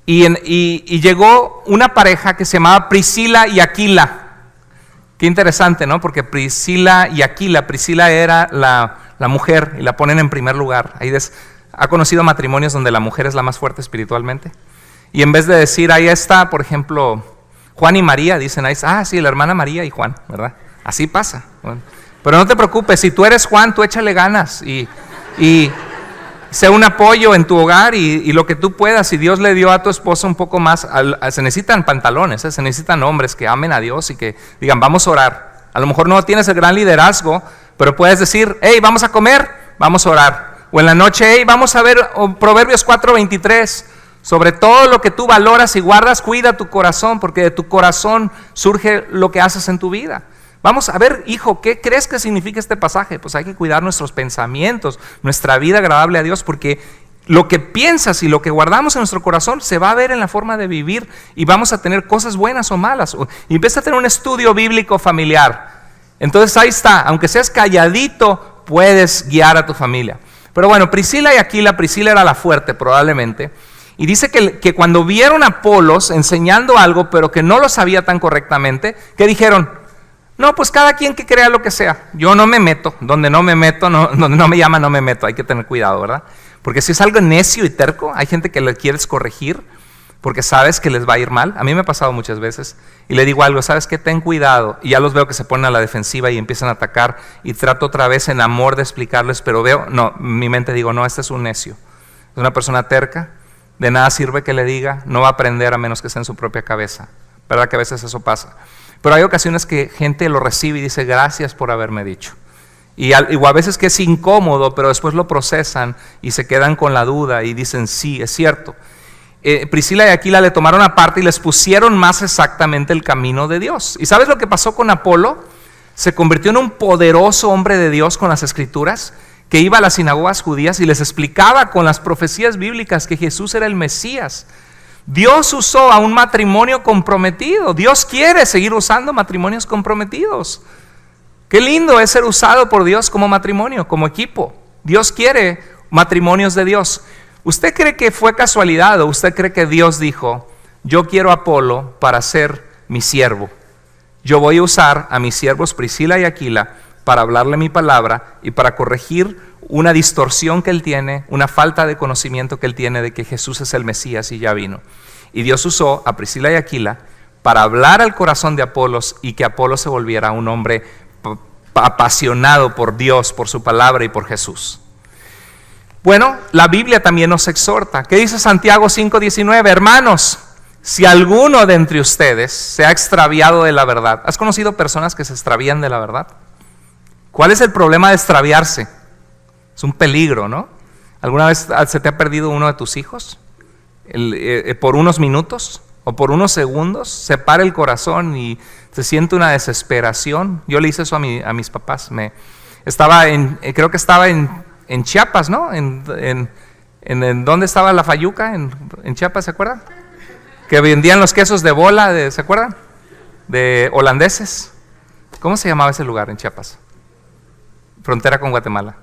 y llegó una pareja que se llamaba Priscila y Aquila. Qué interesante, ¿no? Porque Priscila y Aquila, Priscila era la mujer y la ponen en primer lugar. ¿Ha conocido matrimonios donde la mujer es la más fuerte espiritualmente? Y en vez de decir, ahí está, por ejemplo, Juan y María, dicen, ahí está, sí, la hermana María y Juan, ¿verdad? Así pasa. Bueno, pero no te preocupes, si tú eres Juan, tú échale ganas y sé un apoyo en tu hogar y lo que tú puedas. Si Dios le dio a tu esposa un poco más, se necesitan pantalones, se necesitan hombres que amen a Dios y que digan, vamos a orar. A lo mejor no tienes el gran liderazgo, pero puedes decir, hey, vamos a comer, vamos a orar. O en la noche, hey, vamos a ver Proverbios 4:23. Sobre todo lo que tú valoras y guardas, cuida tu corazón, porque de tu corazón surge lo que haces en tu vida. Vamos a ver, hijo, ¿qué crees que significa este pasaje? Pues hay que cuidar nuestros pensamientos, nuestra vida agradable a Dios, porque lo que piensas y lo que guardamos en nuestro corazón se va a ver en la forma de vivir y vamos a tener cosas buenas o malas. Y empieza a tener un estudio bíblico familiar. Entonces ahí está, aunque seas calladito, puedes guiar a tu familia. Pero bueno, Priscila y Aquila, Priscila era la fuerte probablemente, Y dice que cuando vieron a Apolos enseñando algo, pero que no lo sabía tan correctamente, que dijeron, no, pues cada quien que crea lo que sea. Yo no me meto, donde no me meto, donde no me llama no me meto. Hay que tener cuidado, ¿verdad? Porque si es algo necio y terco, hay gente que le quieres corregir porque sabes que les va a ir mal. A mí me ha pasado muchas veces y le digo algo, ¿sabes qué? Ten cuidado. Y ya los veo que se ponen a la defensiva y empiezan a atacar y trato otra vez en amor de explicarles, pero veo, no, en mi mente digo, no, este es un necio. Es una persona terca, de nada sirve que le diga, no va a aprender a menos que esté en su propia cabeza. ¿Verdad que a veces eso pasa? Pero hay ocasiones que gente lo recibe y dice, gracias por haberme dicho. Y a veces que es incómodo, pero después lo procesan y se quedan con la duda y dicen, sí, es cierto. Priscila y Aquila le tomaron aparte y les pusieron más exactamente el camino de Dios. ¿Y sabes lo que pasó con Apolo? Se convirtió en un poderoso hombre de Dios con las escrituras, que iba a las sinagogas judías y les explicaba con las profecías bíblicas que Jesús era el Mesías. Dios usó a un matrimonio comprometido. Dios quiere seguir usando matrimonios comprometidos. Qué lindo es ser usado por Dios como matrimonio, como equipo. Dios quiere matrimonios de Dios. ¿Usted cree que fue casualidad o usted cree que Dios dijo, yo quiero a Apolo para ser mi siervo? Yo voy a usar a mis siervos Priscila y Aquila para hablarle mi palabra y para corregir una distorsión que él tiene, una falta de conocimiento que él tiene de que Jesús es el Mesías y ya vino. Y Dios usó a Priscila y Aquila para hablar al corazón de Apolos y que Apolos se volviera un hombre apasionado por Dios, por su palabra y por Jesús. Bueno, la Biblia también nos exhorta. ¿Qué dice Santiago 5:19? Hermanos, si alguno de entre ustedes se ha extraviado de la verdad. ¿Has conocido personas que se extravían de la verdad? ¿Cuál es el problema de extraviarse? Es un peligro, ¿no? ¿Alguna vez se te ha perdido uno de tus hijos? Por unos minutos o por unos segundos se para el corazón y se siente una desesperación. Yo le hice eso a mis papás. Creo que estaba en Chiapas, ¿no? ¿Dónde estaba la Fayuca? En Chiapas, ¿se acuerdan? Que vendían los quesos de bola, ¿se acuerdan? De holandeses. ¿Cómo se llamaba ese lugar en Chiapas? Frontera con Guatemala.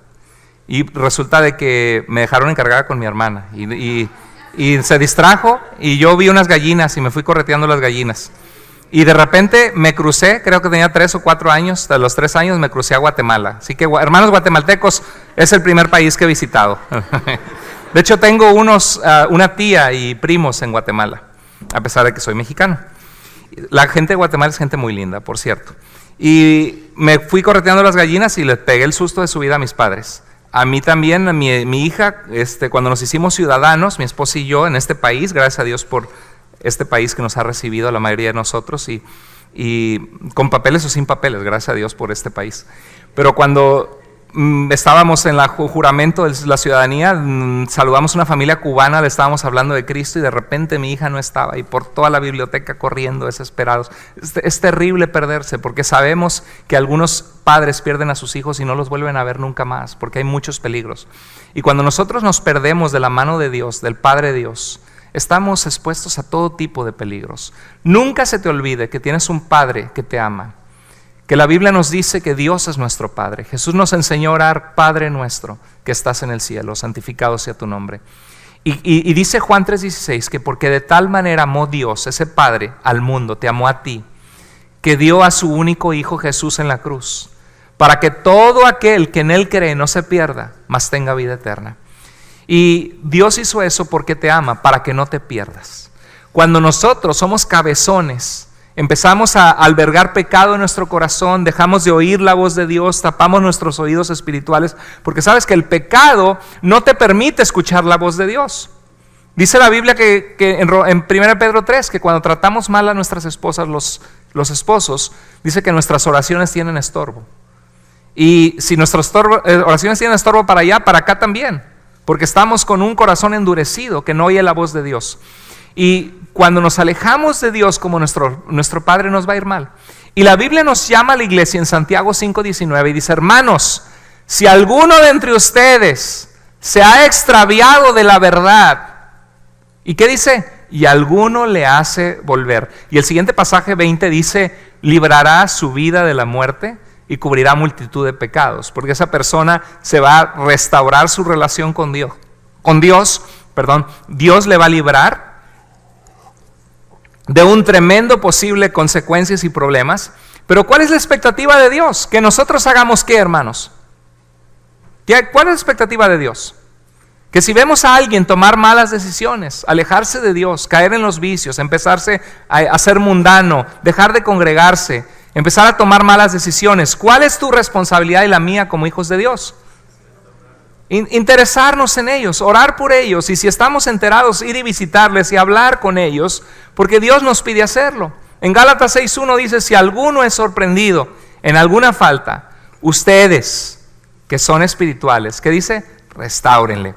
Y resulta de que me dejaron encargada con mi hermana y se distrajo y yo vi unas gallinas y me fui correteando las gallinas. Y de repente me crucé, creo que tenía 3 o 4 años, de los 3 años me crucé a Guatemala. Así que hermanos guatemaltecos, es el primer país que he visitado. De hecho tengo una tía y primos en Guatemala, a pesar de que soy mexicano. La gente de Guatemala es gente muy linda, por cierto. Y me fui correteando las gallinas y les pegué el susto de su vida a mis padres. A mí también, a mi hija, cuando nos hicimos ciudadanos, mi esposa y yo, en este país, gracias a Dios por este país que nos ha recibido a la mayoría de nosotros, y con papeles o sin papeles, gracias a Dios por este país. Pero cuando estábamos en el juramento de la ciudadanía, saludamos a una familia cubana, le estábamos hablando de Cristo y de repente mi hija no estaba y por toda la biblioteca corriendo desesperados. Es terrible perderse porque sabemos que algunos padres pierden a sus hijos y no los vuelven a ver nunca más porque hay muchos peligros. Y cuando nosotros nos perdemos de la mano de Dios, del Padre Dios, estamos expuestos a todo tipo de peligros. Nunca se te olvide que tienes un Padre que te ama, que la Biblia nos dice que Dios es nuestro Padre. Jesús nos enseñó a orar, Padre nuestro que estás en el cielo, santificado sea tu nombre. Y dice Juan 3:16 que porque de tal manera amó Dios, ese Padre, al mundo, te amó a ti, que dio a su único Hijo Jesús en la cruz, para que todo aquel que en Él cree no se pierda, mas tenga vida eterna. Y Dios hizo eso porque te ama, para que no te pierdas. Cuando nosotros somos cabezones, empezamos a albergar pecado en nuestro corazón, dejamos de oír la voz de Dios, tapamos nuestros oídos espirituales, porque sabes que el pecado no te permite escuchar la voz de Dios. Dice la Biblia que en 1 Pedro 3, que cuando tratamos mal a nuestras esposas, los esposos, dice que nuestras oraciones tienen estorbo. Y si nuestras oraciones tienen estorbo para allá, para acá también, porque estamos con un corazón endurecido que no oye la voz de Dios. Y cuando nos alejamos de Dios como nuestro Padre, nos va a ir mal. Y la Biblia nos llama a la iglesia en Santiago 5:19 y dice: hermanos, si alguno de entre ustedes se ha extraviado de la verdad, ¿y qué dice? Y alguno le hace volver. Y el siguiente pasaje 20 dice: librará su vida de la muerte y cubrirá multitud de pecados, porque esa persona se va a restaurar su relación con Dios Dios le va a librar de un tremendo posible consecuencias y problemas. Pero ¿cuál es la expectativa de Dios? Que nosotros hagamos ¿qué, hermanos? ¿Cuál es la expectativa de Dios? Que si vemos a alguien tomar malas decisiones, alejarse de Dios, caer en los vicios, empezarse a ser mundano, dejar de congregarse, empezar a tomar malas decisiones, ¿cuál es tu responsabilidad y la mía como hijos de Dios? Interesarnos en ellos, orar por ellos, y si estamos enterados, ir y visitarles y hablar con ellos, porque Dios nos pide hacerlo. En Gálatas 6:1 dice: si alguno es sorprendido en alguna falta, ustedes que son espirituales, ¿qué dice? Restáurenle.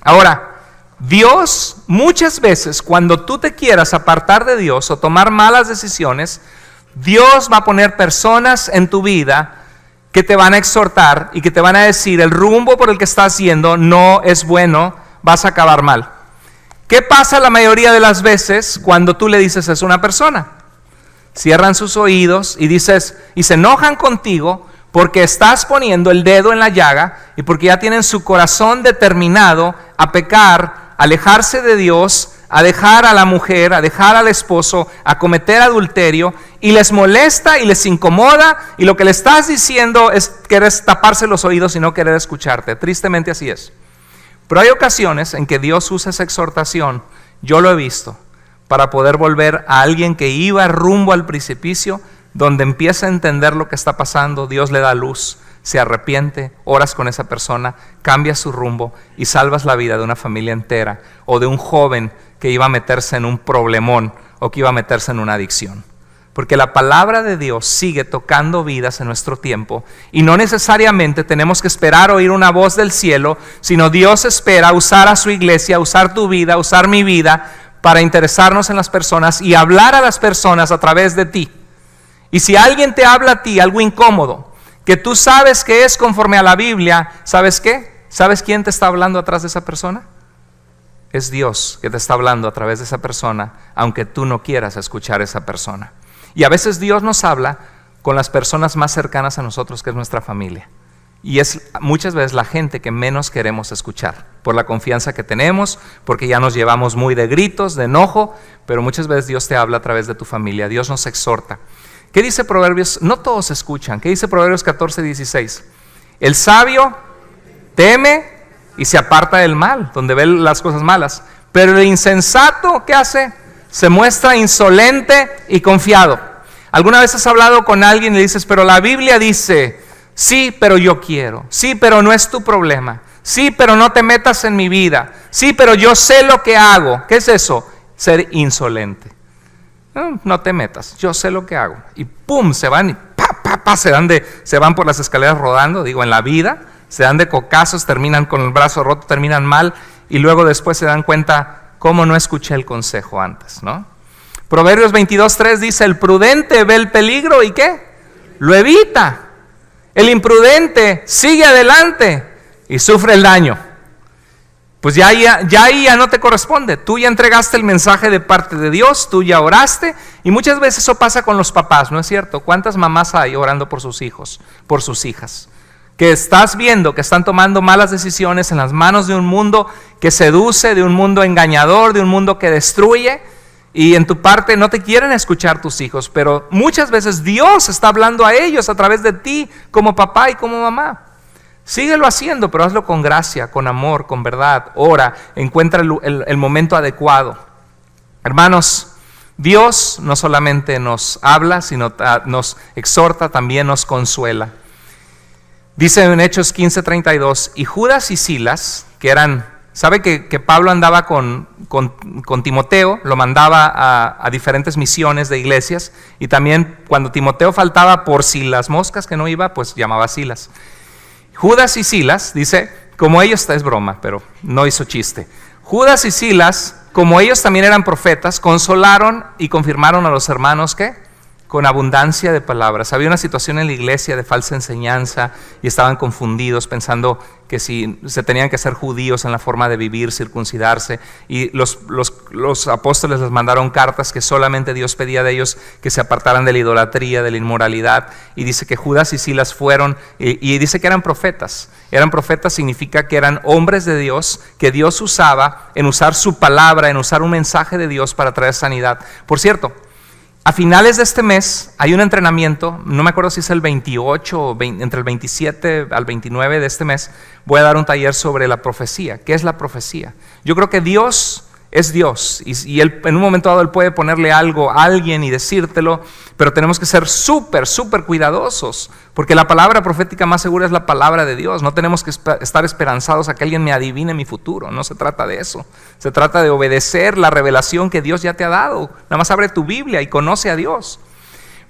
Ahora, Dios muchas veces, cuando tú te quieras apartar de Dios o tomar malas decisiones, Dios va a poner personas en tu vida que te van a exhortar y que te van a decir: el rumbo por el que estás yendo no es bueno, vas a acabar mal. ¿Qué pasa la mayoría de las veces cuando tú le dices eso a una persona? Cierran sus oídos y se enojan contigo porque estás poniendo el dedo en la llaga y porque ya tienen su corazón determinado a pecar, a alejarse de Dios, a dejar a la mujer, a dejar al esposo, a cometer adulterio, y les molesta y les incomoda, y lo que le estás diciendo es querer taparse los oídos y no querer escucharte. Tristemente así es. Pero hay ocasiones en que Dios usa esa exhortación, yo lo he visto, para poder volver a alguien que iba rumbo al precipicio, donde empieza a entender lo que está pasando, Dios le da luz, se arrepiente, oras con esa persona, cambias su rumbo y salvas la vida de una familia entera, o de un joven que iba a meterse en un problemón o que iba a meterse en una adicción. Porque la palabra de Dios sigue tocando vidas en nuestro tiempo, y no necesariamente tenemos que esperar oír una voz del cielo, sino Dios espera usar a su iglesia, usar tu vida, usar mi vida, para interesarnos en las personas y hablar a las personas a través de ti. Y si alguien te habla a ti algo incómodo, que tú sabes que es conforme a la Biblia, ¿sabes qué? ¿Sabes quién te está hablando atrás de esa persona? Es Dios que te está hablando a través de esa persona, aunque tú no quieras escuchar a esa persona. Y a veces Dios nos habla con las personas más cercanas a nosotros, que es nuestra familia. Y es muchas veces la gente que menos queremos escuchar, por la confianza que tenemos, porque ya nos llevamos muy de gritos, de enojo, pero muchas veces Dios te habla a través de tu familia, Dios nos exhorta. ¿Qué dice Proverbios? No todos escuchan. ¿Qué dice Proverbios 14:16? El sabio teme y se aparta del mal, donde ve las cosas malas. Pero el insensato, ¿qué hace? Se muestra insolente y confiado. ¿Alguna vez has hablado con alguien y le dices: pero la Biblia dice, sí, pero yo quiero, sí, pero no es tu problema, sí, pero no te metas en mi vida, sí, pero yo sé lo que hago? ¿Qué es eso? Ser insolente. No te metas, yo sé lo que hago. Y pum, se van y se van por las escaleras rodando, en la vida, se dan de cocazos, terminan con el brazo roto, terminan mal, y luego después se dan cuenta cómo no escuché el consejo antes, ¿no? Proverbios 22:3 dice: el prudente ve el peligro y ¿qué? Lo evita. El imprudente sigue adelante y sufre el daño. Pues ya no te corresponde. Tú ya entregaste el mensaje de parte de Dios, tú ya oraste, y muchas veces eso pasa con los papás, ¿no es cierto? ¿Cuántas mamás hay orando por sus hijos, por sus hijas? Que estás viendo que están tomando malas decisiones en las manos de un mundo que seduce, de un mundo engañador, de un mundo que destruye, y en tu parte no te quieren escuchar tus hijos, pero muchas veces Dios está hablando a ellos a través de ti como papá y como mamá. Síguelo haciendo, pero hazlo con gracia, con amor, con verdad. Ora, encuentra el momento adecuado. Hermanos, Dios no solamente nos habla, sino nos exhorta, también nos consuela. Dice en Hechos 15:32, y Judas y Silas, que eran, sabe que Pablo andaba con Timoteo, lo mandaba a diferentes misiones de iglesias, y también cuando Timoteo faltaba por si las moscas que no iba, pues llamaba a Silas. Judas y Silas, dice, como ellos, es broma, pero no hizo chiste. Judas y Silas, como ellos también eran profetas, consolaron y confirmaron a los hermanos, ¿qué? con abundancia de palabras. Había una situación en la iglesia de falsa enseñanza y estaban confundidos pensando que si se tenían que ser judíos en la forma de vivir, circuncidarse, y los apóstoles les mandaron cartas que solamente Dios pedía de ellos que se apartaran de la idolatría, de la inmoralidad, y dice que Judas y Silas fueron, y dice que eran profetas. Eran profetas significa que eran hombres de Dios, que Dios usaba en usar su palabra, en usar un mensaje de Dios para traer sanidad. Por cierto, a finales de este mes hay un entrenamiento, no me acuerdo si es el 28 o entre el 27 al 29 de este mes, voy a dar un taller sobre la profecía. ¿Qué es la profecía? Yo creo que Dios es Dios y él, en un momento dado Él puede ponerle algo a alguien y decírtelo, pero tenemos que ser súper cuidadosos, porque la palabra profética más segura es la palabra de Dios. No tenemos que estar esperanzados a que alguien me adivine mi futuro, no se trata de eso. Se trata de obedecer la revelación que Dios ya te ha dado. Nada más abre tu Biblia y conoce a Dios.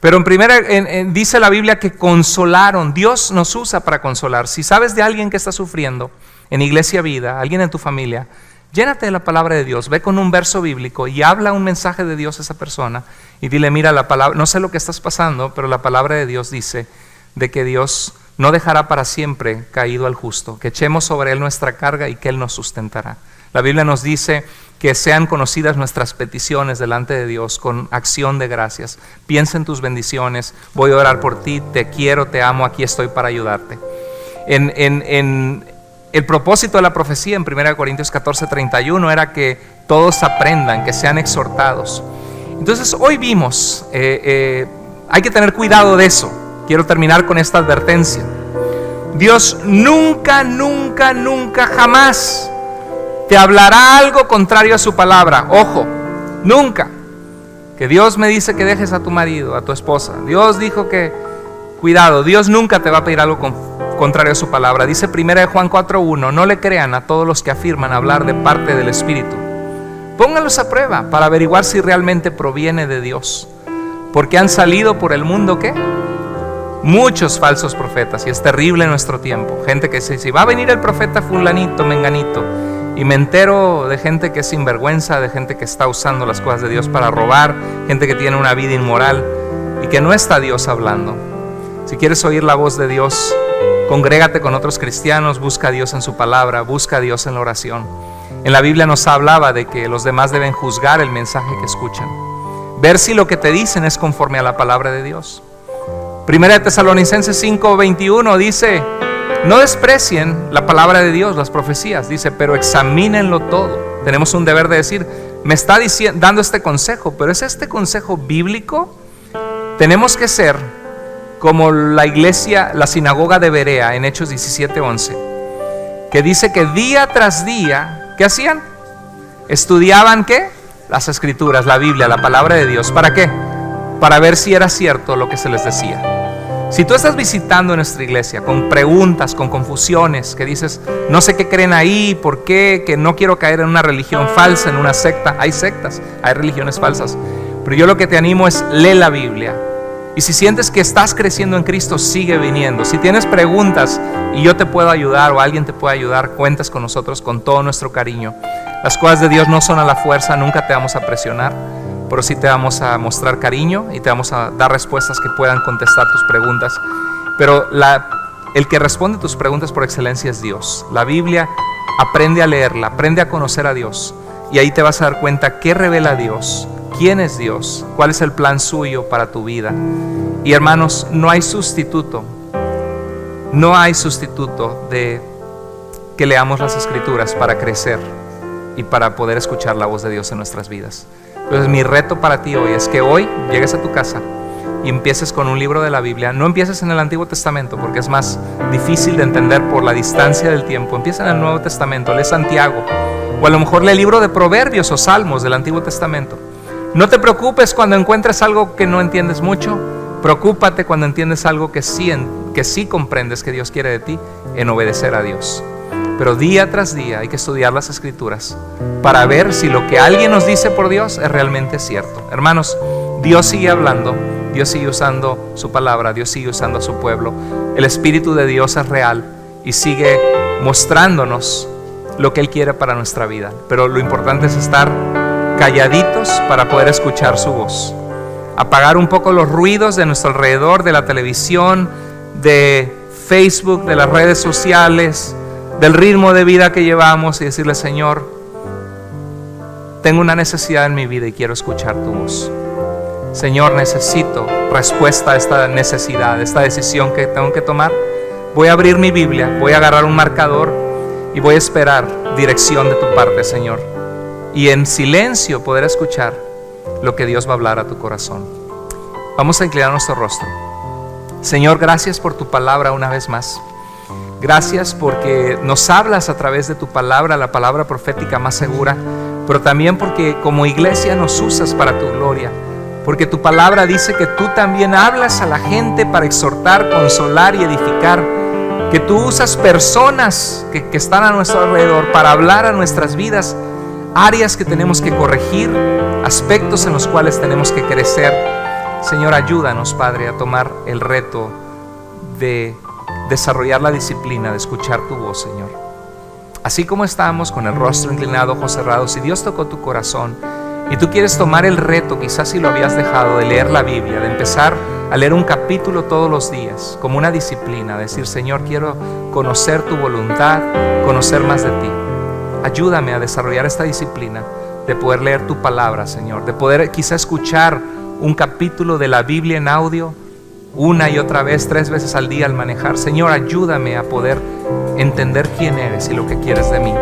Pero en primera dice la Biblia que consolaron. Dios nos usa para consolar. Si sabes de alguien que está sufriendo en Iglesia Vida, alguien en tu familia, llénate de la palabra de Dios, ve con un verso bíblico y habla un mensaje de Dios a esa persona y dile, mira, la palabra, no sé lo que estás pasando, pero la palabra de Dios dice de que Dios no dejará para siempre caído al justo, que echemos sobre él nuestra carga y que él nos sustentará. La Biblia nos dice que sean conocidas nuestras peticiones delante de Dios con acción de gracias. Piensa en tus bendiciones, voy a orar por ti, te quiero, te amo, aquí estoy para ayudarte. El propósito de la profecía en 1 Corintios 14:31 era que todos aprendan, que sean exhortados. Entonces hoy vimos, hay que tener cuidado de eso. Quiero terminar con esta advertencia. Dios nunca, jamás te hablará algo contrario a su palabra. Ojo, nunca. Que Dios me dice que dejes a tu marido, a tu esposa. Dios dijo que, cuidado, Dios nunca te va a pedir algo contrario a su palabra. Dice 1 Juan 4:1, no le crean a todos los que afirman hablar de parte del Espíritu. Pónganlos a prueba para averiguar si realmente proviene de Dios. Porque han salido por el mundo, ¿qué? Muchos falsos profetas, y es terrible en nuestro tiempo. Gente que dice, si va a venir el profeta fulanito, menganito, y me entero de gente que es sinvergüenza, de gente que está usando las cosas de Dios para robar, gente que tiene una vida inmoral y que no está Dios hablando. Si quieres oír la voz de Dios, congrégate con otros cristianos, busca a Dios en su palabra, busca a Dios en la oración. En la Biblia nos hablaba de que los demás deben juzgar el mensaje que escuchan, ver si lo que te dicen es conforme a la palabra de Dios. 1 Tesalonicenses 5:21 dice, no desprecien la palabra de Dios, las profecías, dice, pero examínenlo todo. Tenemos un deber de decir, me está dando este consejo, pero ¿es este consejo bíblico? Tenemos que ser como la iglesia, la sinagoga de Berea en Hechos 17:11, que dice que día tras día, ¿qué hacían? Estudiaban, ¿qué? Las escrituras, la Biblia, la palabra de Dios. ¿Para qué? Para ver si era cierto lo que se les decía. Si tú estás visitando nuestra iglesia con preguntas, con confusiones, que dices, no sé qué creen ahí, por qué, que no quiero caer en una religión falsa, en una secta. Hay sectas, hay religiones falsas, pero yo lo que te animo es, lee la Biblia. Y si sientes que estás creciendo en Cristo, sigue viniendo. Si tienes preguntas y yo te puedo ayudar o alguien te puede ayudar, cuentas con nosotros con todo nuestro cariño. Las cosas de Dios no son a la fuerza, nunca te vamos a presionar, pero sí te vamos a mostrar cariño y te vamos a dar respuestas que puedan contestar tus preguntas. Pero el que responde tus preguntas por excelencia es Dios. La Biblia, aprende a leerla, aprende a conocer a Dios, y ahí te vas a dar cuenta qué revela Dios, quién es Dios, cuál es el plan suyo para tu vida. Y hermanos, no hay sustituto de que leamos las Escrituras para crecer y para poder escuchar la voz de Dios en nuestras vidas. Entonces mi reto para ti hoy es que hoy llegues a tu casa y empieces con un libro de la Biblia. No empieces en el Antiguo Testamento porque es más difícil de entender por la distancia del tiempo. Empieza en el Nuevo Testamento, lee Santiago, o a lo mejor lee el libro de Proverbios o Salmos del Antiguo Testamento. No te preocupes cuando encuentres algo que no entiendes mucho. Preocúpate cuando entiendes algo que sí comprendes que Dios quiere de ti, en obedecer a Dios. Pero día tras día hay que estudiar las Escrituras para ver si lo que alguien nos dice por Dios es realmente cierto. Hermanos, Dios sigue hablando, Dios sigue usando su palabra, Dios sigue usando a su pueblo. El Espíritu de Dios es real y sigue mostrándonos lo que Él quiere para nuestra vida. Pero lo importante es estar calladitos para poder escuchar su voz. apagar un poco los ruidos de nuestro alrededor, de la televisión, de Facebook, de las redes sociales, del ritmo de vida que llevamos, y decirle: Señor, tengo una necesidad en mi vida y quiero escuchar tu voz. Señor, necesito respuesta a esta necesidad, a esta decisión que tengo que tomar. Voy a abrir mi Biblia, voy a agarrar un marcador y voy a esperar dirección de tu parte, Señor. Y en silencio poder escuchar lo que Dios va a hablar a tu corazón. Vamos a inclinar nuestro rostro. Señor, gracias por tu palabra una vez más. Gracias porque nos hablas a través de tu palabra, la palabra profética más segura, pero también porque como iglesia nos usas para tu gloria. Porque tu palabra dice que tú también hablas a la gente para exhortar, consolar y edificar. Que tú usas personas que están a nuestro alrededor para hablar a nuestras vidas, áreas que tenemos que corregir, aspectos en los cuales tenemos que crecer. Señor, ayúdanos, Padre, a tomar el reto de desarrollar la disciplina de escuchar tu voz, Señor. Así como estamos con el rostro inclinado, ojos cerrados, si Dios tocó tu corazón y tú quieres tomar el reto, quizás si lo habías dejado, de leer la Biblia, de empezar a leer un capítulo todos los días como una disciplina, decir: Señor, quiero conocer tu voluntad, conocer más de ti. Ayúdame a desarrollar esta disciplina de poder leer tu palabra, Señor, de poder quizá escuchar un capítulo de la Biblia en audio una y otra vez, 3 veces al día al manejar. Señor, ayúdame a poder entender quién eres y lo que quieres de mí.